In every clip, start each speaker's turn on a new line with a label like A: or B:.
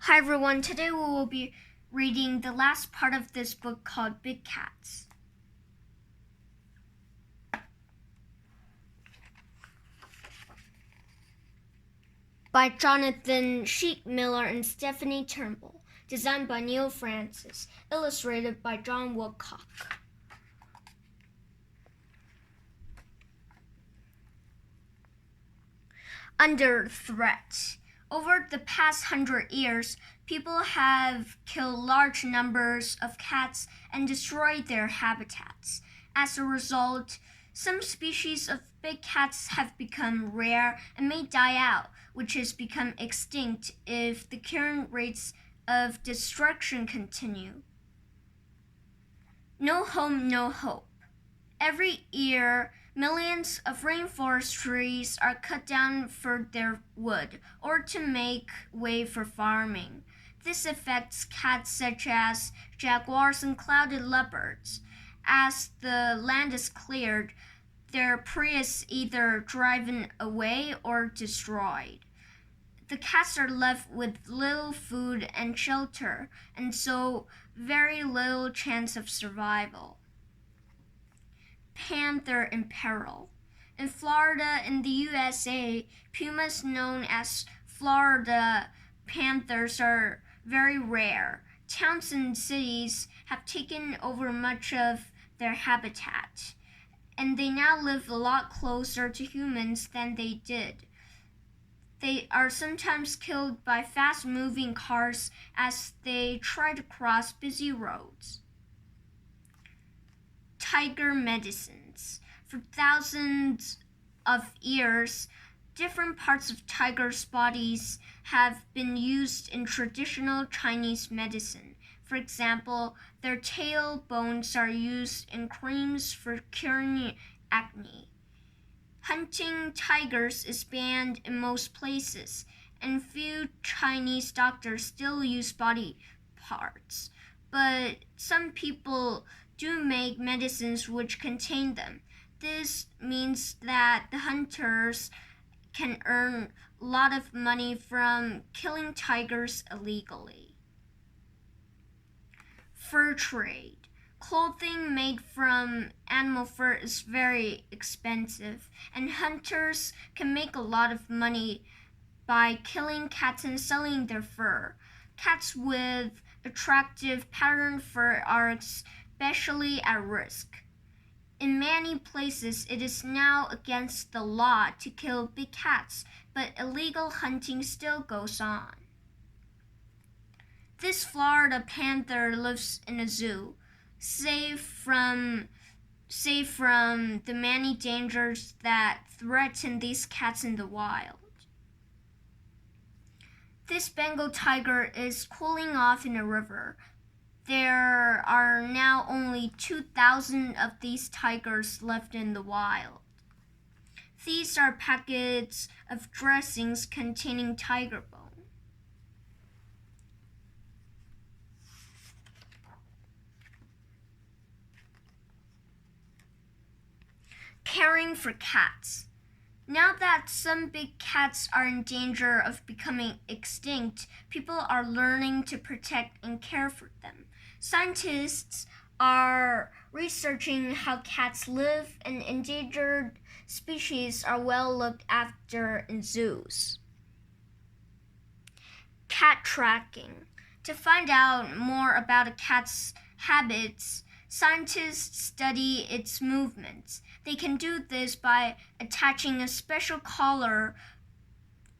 A: Hi everyone, today we will be reading the last part of this book called Big Cats. By Jonathan Sheikh-Miller and Stephanie Turnbull. Designed by Neil Francis. Illustrated by John Woodcock. Under threat. Over the past 100 years, people have killed large numbers of cats and destroyed their habitats. As a result, some species of big cats have become rare and may die out, which has become extinct if the current rates of destruction continue. No home, no hope. Every year, millions of rainforest trees are cut down for their wood or to make way for farming. This affects cats such as jaguars and clouded leopards. As the land is cleared, their prey is either driven away or destroyed. The cats are left with little food and shelter, and so very little chance of survival. Panther in peril. In Florida, in the USA, pumas known as Florida panthers are very rare. Towns and cities have taken over much of their habitat, and they now live a lot closer to humans than they did. They are sometimes killed by fast-moving cars as they try to cross busy roads. Tiger medicines. For thousands of years, different parts of tigers' bodies have been used in traditional Chinese medicine. For example, their tail bones are used in creams for curing acne. Hunting tigers is banned in most places, and few Chinese doctors still use body parts. But some people do make medicines which contain them. This means that the hunters can earn a lot of money from killing tigers illegally. Fur trade. Clothing made from animal fur is very expensive, and hunters can make a lot of money by killing cats and selling their fur. Cats with attractive patterned fur are especially at risk. In many places, it is now against the law to kill big cats, but illegal hunting still goes on. This Florida panther lives in a zoo, safe from the many dangers that threaten these cats in the wild. This Bengal tiger is cooling off in a river. There are now only 2,000 of these tigers left in the wild. These are packets of dressings containing tiger bone. Caring for cats. Now that some big cats are in danger of becoming extinct, people are learning to protect and care for them. Scientists are researching how cats live, and endangered species are well looked after in zoos. Cat tracking. To find out more about a cat's habits, scientists study its movements. They can do this by attaching a special collar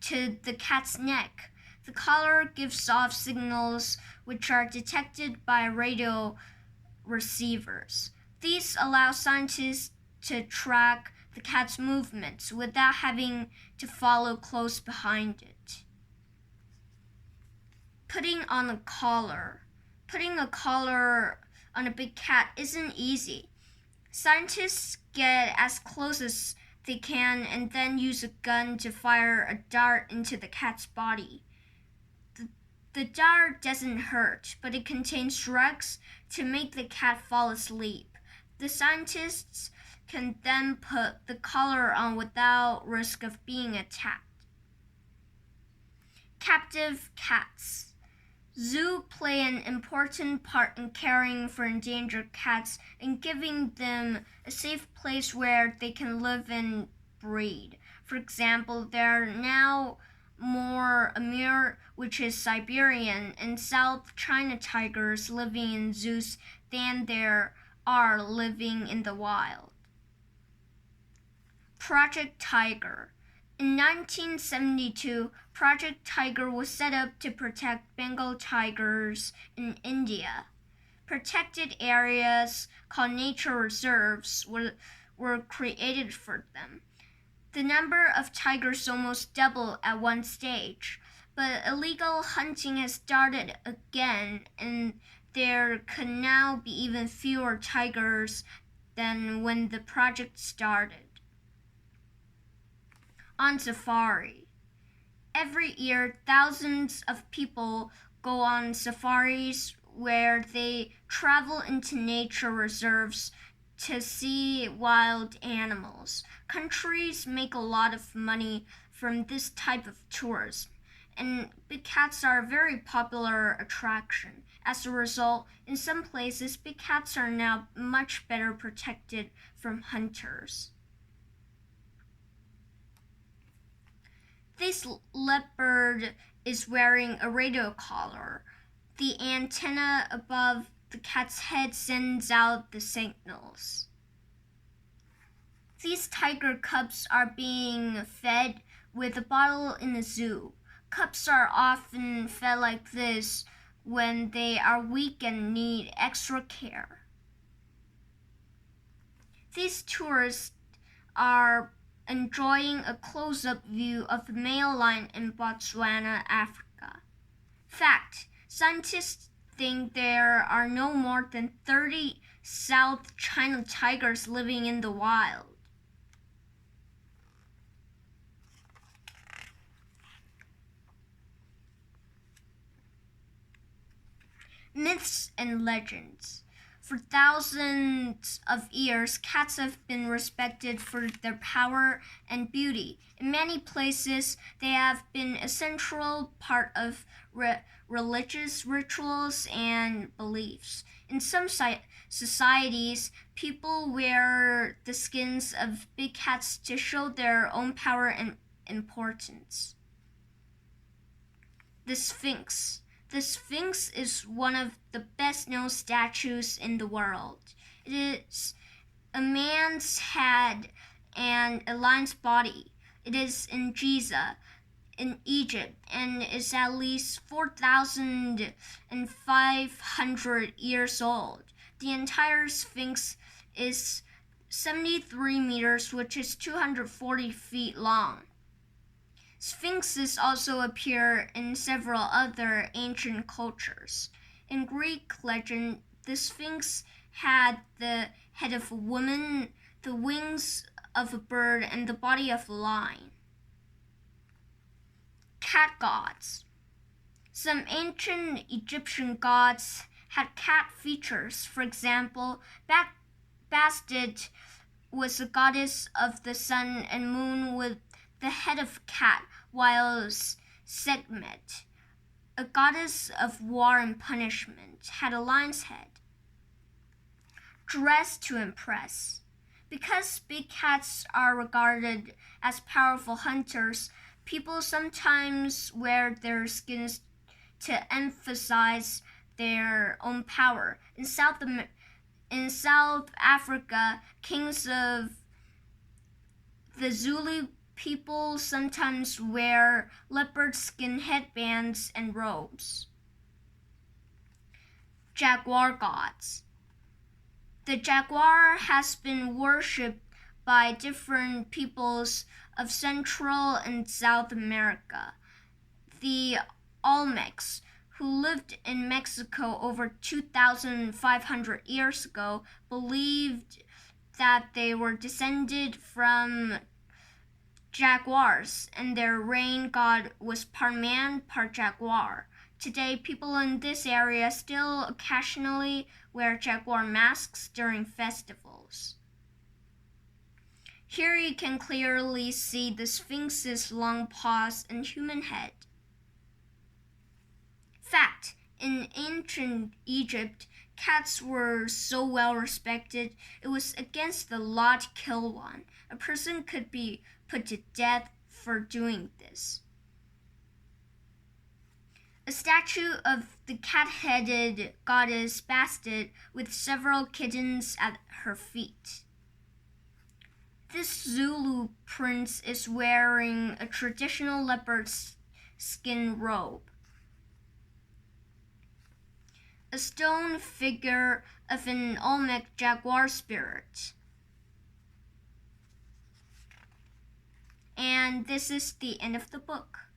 A: to the cat's neck. The collar gives off signals which are detected by radio receivers. These allow scientists to track the cat's movements without having to follow close behind it. Putting on a collar. Putting a collar on a big cat isn't easy. Scientists get as close as they can and then use a gun to fire a dart into the cat's body. The dart doesn't hurt, but it contains drugs to make the cat fall asleep. The scientists can then put the collar on without risk of being attacked. Captive cats. Zoos play an important part in caring for endangered cats and giving them a safe place where they can live and breed. For example, there are now more Amur, which is Siberian, and South China tigers living in zoos than there are living in the wild. Project Tiger. In 1972, Project Tiger was set up to protect Bengal tigers in India. Protected areas called nature reserves were created for them. The number of tigers almost doubled at one stage, but illegal hunting has started again, and there could now be even fewer tigers than when the project started. On safari. Every year, thousands of people go on safaris where they travel into nature reserves to see wild animals. Countries make a lot of money from this type of tourism, and big cats are a very popular attraction. As a result, in some places, big cats are now much better protected from hunters. This leopard is wearing a radio collar. The antenna above the cat's head sends out the signals. These tiger cubs are being fed with a bottle in a zoo. Cubs are often fed like this when they are weak and need extra care. These tourists are enjoying a close-up view of the male lion in Botswana, Africa. Fact: scientists think there are no more than 30 South China tigers living in the wild. Myths and legends. For thousands of years, cats have been respected for their power and beauty. In many places, they have been a central part of religious rituals and beliefs. In some societies, people wear the skins of big cats to show their own power and importance. The Sphinx. The Sphinx is one of the best-known statues in the world. It is a man's head and a lion's body. It is in Giza, in Egypt, and is at least 4,500 years old. The entire Sphinx is 73 meters, which is 240 feet long. Sphinxes also appear in several other ancient cultures. In Greek legend, the Sphinx had the head of a woman, the wings of a bird, and the body of a lion. Cat gods. Some ancient Egyptian gods had cat features. For example, Bastet was a goddess of the sun and moon with the head of a cat, while Sekhmet, a goddess of war and punishment, had a lion's head. Dress to impress. Because big cats are regarded as powerful hunters, people sometimes wear their skins to emphasize their own power. In South Africa, kings of the Zulu people sometimes wear leopard skin headbands and robes. Jaguar gods. The jaguar has been worshipped by different peoples of Central and South America. The Olmecs, who lived in Mexico over 2,500 years ago, believed that they were descended from jaguars, and their rain god was part man, part jaguar. Today, people in this area still occasionally wear jaguar masks during festivals. Here you can clearly see the Sphinx's long paws and human head. Fact: In ancient Egypt, cats were so well respected, it was against the law to kill one. A person could be put to death for doing this. A statue of the cat-headed goddess Bastet with several kittens at her feet. This Zulu prince is wearing a traditional leopard skin robe. A stone figure of an Olmec jaguar spirit. And this is the end of the book.